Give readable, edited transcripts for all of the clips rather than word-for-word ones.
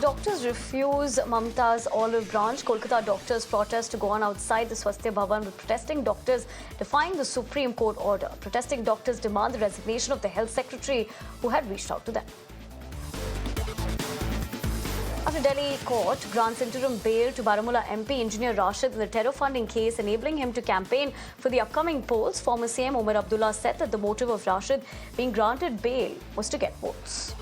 doctors refuse Mamata's olive branch, Kolkata doctors protest to go on outside the Swasthya Bhavan with protesting doctors defying the Supreme Court order. Protesting doctors demand the resignation of the health secretary who had reached out to them. After Delhi court grants interim bail to Baramulla MP Engineer Rashid in the terror funding case, enabling him to campaign for the upcoming polls, former CM Omar Abdullah said that the motive of Rashid being granted bail was to get votes.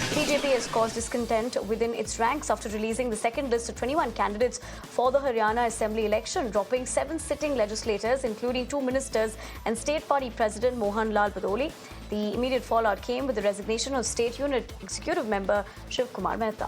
BJP has caused discontent within its ranks after releasing the second list of 21 candidates for the Haryana Assembly election, dropping 7 sitting legislators, including 2 ministers and State Party President Mohan Lal Badoli. The immediate fallout came with the resignation of State Unit Executive Member Shiv Kumar Mehta.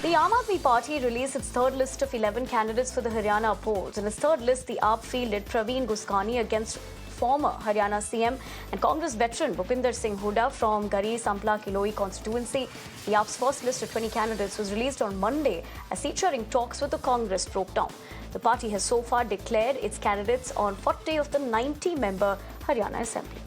The Aam Aadmi Party released its third list of 11 candidates for the Haryana polls. In its third list, the AAP fielded Praveen Guskani against former Haryana CM and Congress veteran Bhupinder Singh Hooda from Gari Sampla Kiloi constituency. The AAP's first list of 20 candidates was released on Monday as seat-sharing talks with the Congress broke down. The party has so far declared its candidates on 40 of the 90-member Haryana Assembly.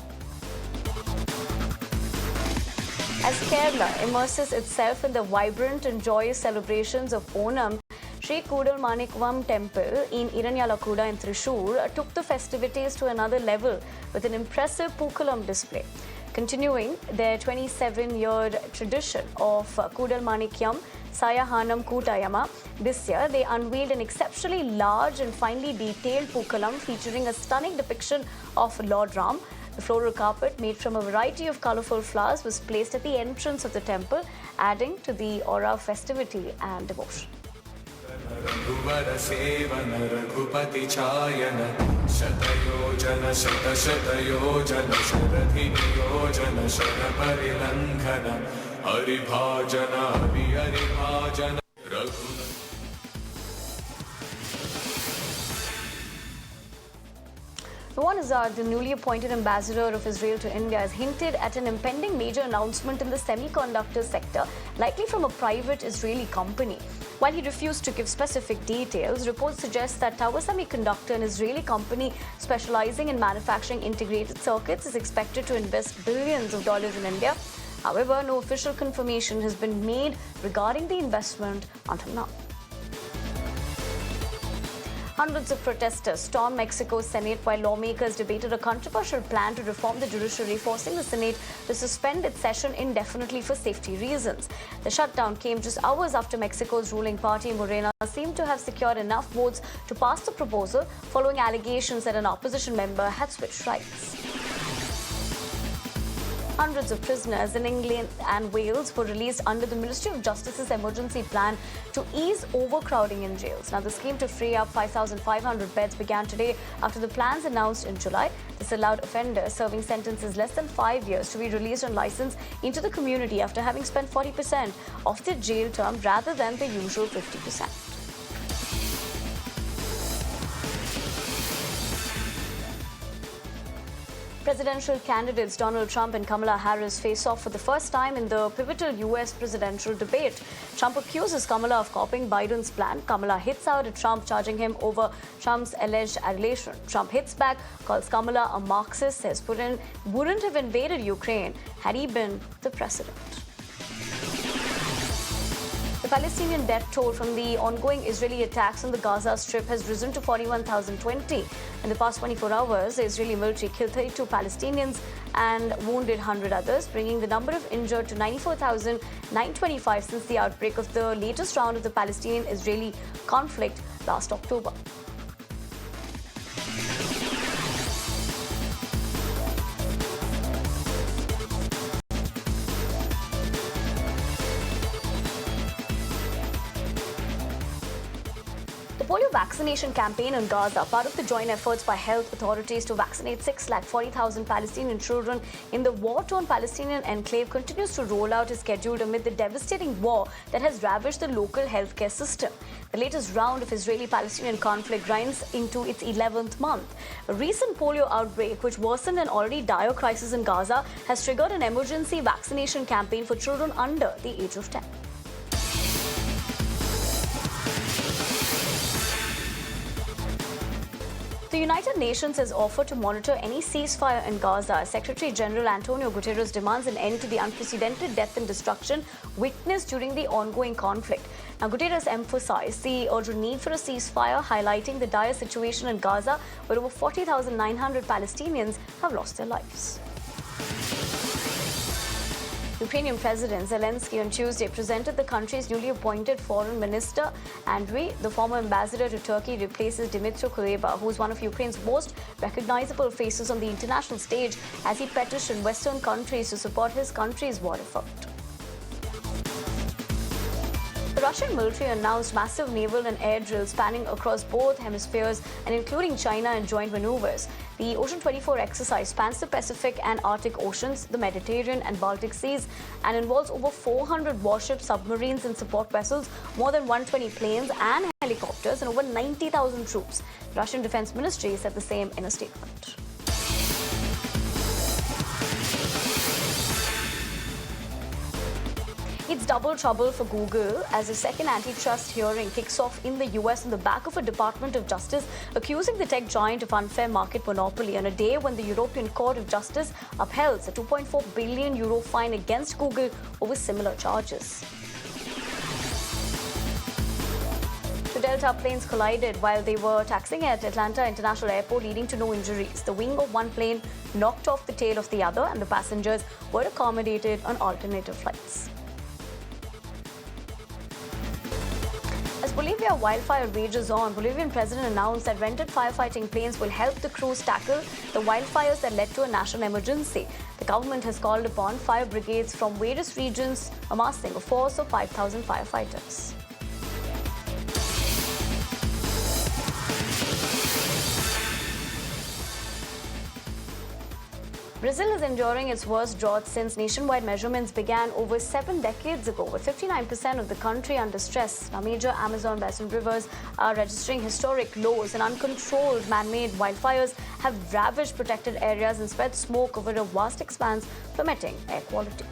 As Kerala immerses itself in the vibrant and joyous celebrations of Onam, Sri Kudalmanikvam Temple in Iranyalakuda in Thrissur took the festivities to another level with an impressive Pookalam display. Continuing their 27-year tradition of Kudalmanikyam Sayahanam Kutayama, this year they unveiled an exceptionally large and finely detailed Pookalam featuring a stunning depiction of Lord Ram. The floral carpet, made from a variety of colourful flowers, was placed at the entrance of the temple, adding to the aura of festivity and devotion. Mohan Lal, the newly appointed ambassador of Israel to India, has hinted at an impending major announcement in the semiconductor sector, likely from a private Israeli company. While he refused to give specific details, reports suggest that Tower Semiconductor, an Israeli company specializing in manufacturing integrated circuits, is expected to invest billions of dollars in India. However, no official confirmation has been made regarding the investment until now. Hundreds of protesters stormed Mexico's Senate while lawmakers debated a controversial plan to reform the judiciary, forcing the Senate to suspend its session indefinitely for safety reasons. The shutdown came just hours after Mexico's ruling party, Morena, seemed to have secured enough votes to pass the proposal, following allegations that an opposition member had switched rights. Hundreds of prisoners in England and Wales were released under the Ministry of Justice's emergency plan to ease overcrowding in jails. Now, the scheme to free up 5,500 beds began today after the plans announced in July. This allowed offenders serving sentences less than 5 years to be released on license into the community after having spent 40% of their jail term rather than the usual 50%. Presidential candidates Donald Trump and Kamala Harris face off for the first time in the pivotal U.S. presidential debate. Trump accuses Kamala of copying Biden's plan. Kamala hits out at Trump, charging him over Trump's alleged adulation. Trump hits back, calls Kamala a Marxist, says Putin wouldn't have invaded Ukraine had he been the president. The Palestinian death toll from the ongoing Israeli attacks on the Gaza Strip has risen to 41,020. In the past 24 hours, the Israeli military killed 32 Palestinians and wounded 100 others, bringing the number of injured to 94,925 since the outbreak of the latest round of the Palestinian-Israeli conflict last October. The polio vaccination campaign in Gaza, part of the joint efforts by health authorities to vaccinate 640,000 Palestinian children in the war-torn Palestinian enclave, continues to roll out as scheduled amid the devastating war that has ravaged the local healthcare system. The latest round of Israeli-Palestinian conflict grinds into its 11th month. A recent polio outbreak, which worsened an already dire crisis in Gaza, has triggered an emergency vaccination campaign for children under the age of 10. The United Nations has offered to monitor any ceasefire in Gaza. Secretary General Antonio Guterres demands an end to the unprecedented death and destruction witnessed during the ongoing conflict. Now, Guterres emphasized the urgent need for a ceasefire, highlighting the dire situation in Gaza, where over 40,900 Palestinians have lost their lives. Ukrainian President Zelensky on Tuesday presented the country's newly appointed Foreign Minister. Andriy, the former ambassador to Turkey, replaces Dmytro Kuleba, who is one of Ukraine's most recognizable faces on the international stage, as he petitioned Western countries to support his country's war effort. The Russian military announced massive naval and air drills spanning across both hemispheres and including China in joint maneuvers. The Ocean 24 exercise spans the Pacific and Arctic Oceans, the Mediterranean and Baltic Seas, and involves over 400 warships, submarines and support vessels, more than 120 planes and helicopters, and over 90,000 troops. The Russian Defense Ministry said the same in a statement. It's double trouble for Google as a second antitrust hearing kicks off in the US on the back of a Department of Justice accusing the tech giant of unfair market monopoly on a day when the European Court of Justice upheld a €2.4 billion fine against Google over similar charges. Two Delta planes collided while they were taxiing at Atlanta International Airport, leading to no injuries. The wing of one plane knocked off the tail of the other, and the passengers were accommodated on alternative flights. As Bolivia wildfire rages on, Bolivian president announced that rented firefighting planes will help the crews tackle the wildfires that led to a national emergency. The government has called upon fire brigades from various regions, amassing a force of 5,000 firefighters. Brazil is enduring its worst drought since nationwide measurements began over 7 decades ago, with 59% of the country under stress. Now, major Amazon basin rivers are registering historic lows, and uncontrolled man-made wildfires have ravaged protected areas and spread smoke over a vast expanse, plummeting air quality.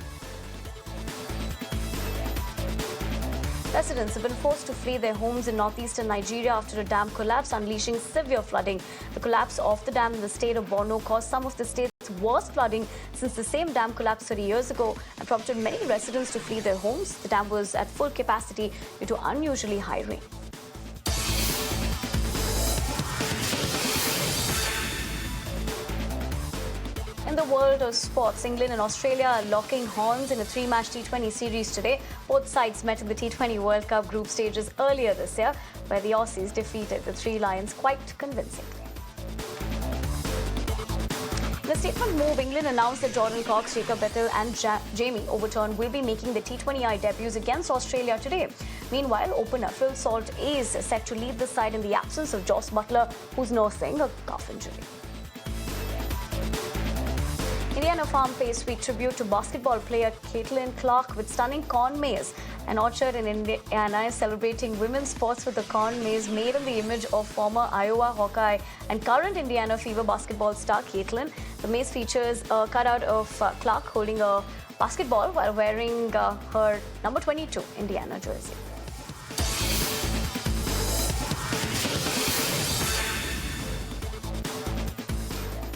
Residents have been forced to flee their homes in northeastern Nigeria after a dam collapse, unleashing severe flooding. The collapse of the dam in the state of Borno caused some of the state's worst flooding since the same dam collapsed 30 years ago and prompted many residents to flee their homes. The dam was at full capacity due to unusually high rain. In the world of sports, England and Australia are locking horns in a 3-match T20 series today. Both sides met in the T20 World Cup group stages earlier this year, where the Aussies defeated the Three Lions quite convincingly. In a statement move, England announced that Jordan Cox, Jacob Bethel and Jamie Overton will be making their T20I debuts against Australia today. Meanwhile, opener Phil Salt is set to lead the side in the absence of Jos Buttler, who's nursing a calf injury. Indiana Farm pays sweet tribute to basketball player Caitlin Clark with stunning corn maze. An orchard in Indiana is celebrating women's sports with a corn maze made in the image of former Iowa Hawkeye and current Indiana Fever basketball star Caitlin. The maze features a cutout of Clark holding a basketball while wearing her number 22 Indiana jersey.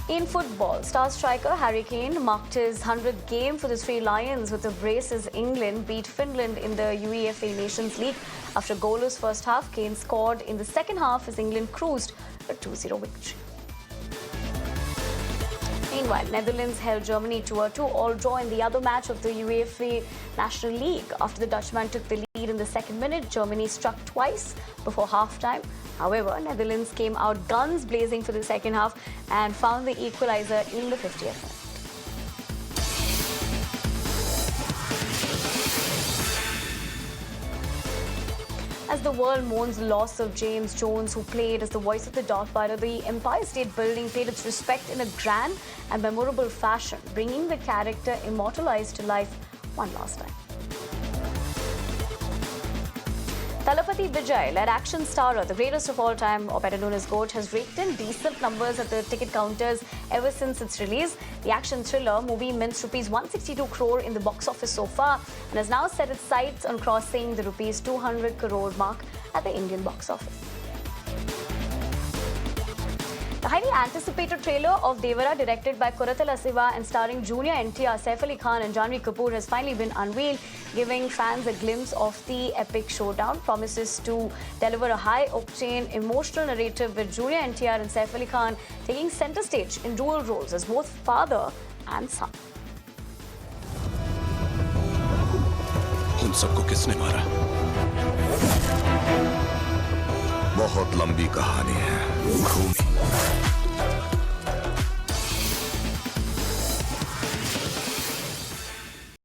In football, star striker Harry Kane marked his 100th game for the Three Lions with a brace as England beat Finland in the UEFA Nations League. After a goalless first half, Kane scored in the second half as England cruised a 2-0 victory. Meanwhile, Netherlands held Germany to a 2-all draw in the other match of the UEFA National League. After the Dutchman took the lead in the second minute, Germany struck twice before half-time. However, Netherlands came out guns blazing for the second half and found the equalizer in the 50th minute. As the world mourns the loss of James Jones, who played as the voice of the Darth Vader, the Empire State Building paid its respect in a grand and memorable fashion, bringing the character immortalized to life one last time. Thalapathy Vijay, led action star, the greatest of all time, or better known as GOAT, has raked in decent numbers at the ticket counters ever since its release. The action thriller movie mints rupees 162 crore in the box office so far and has now set its sights on crossing the rupees 200 crore mark at the Indian box office. The highly anticipated trailer of Devara, directed by Koratala Siva and starring Junior NTR, Saif Ali Khan and Janhvi Kapoor, has finally been unveiled, giving fans a glimpse of the epic showdown. Promises to deliver a high-octane, emotional narrative with Junior NTR and Saif Ali Khan taking center stage in dual roles as both father and son. उन सबको किसने मारा? बहुत लंबी कहानी है।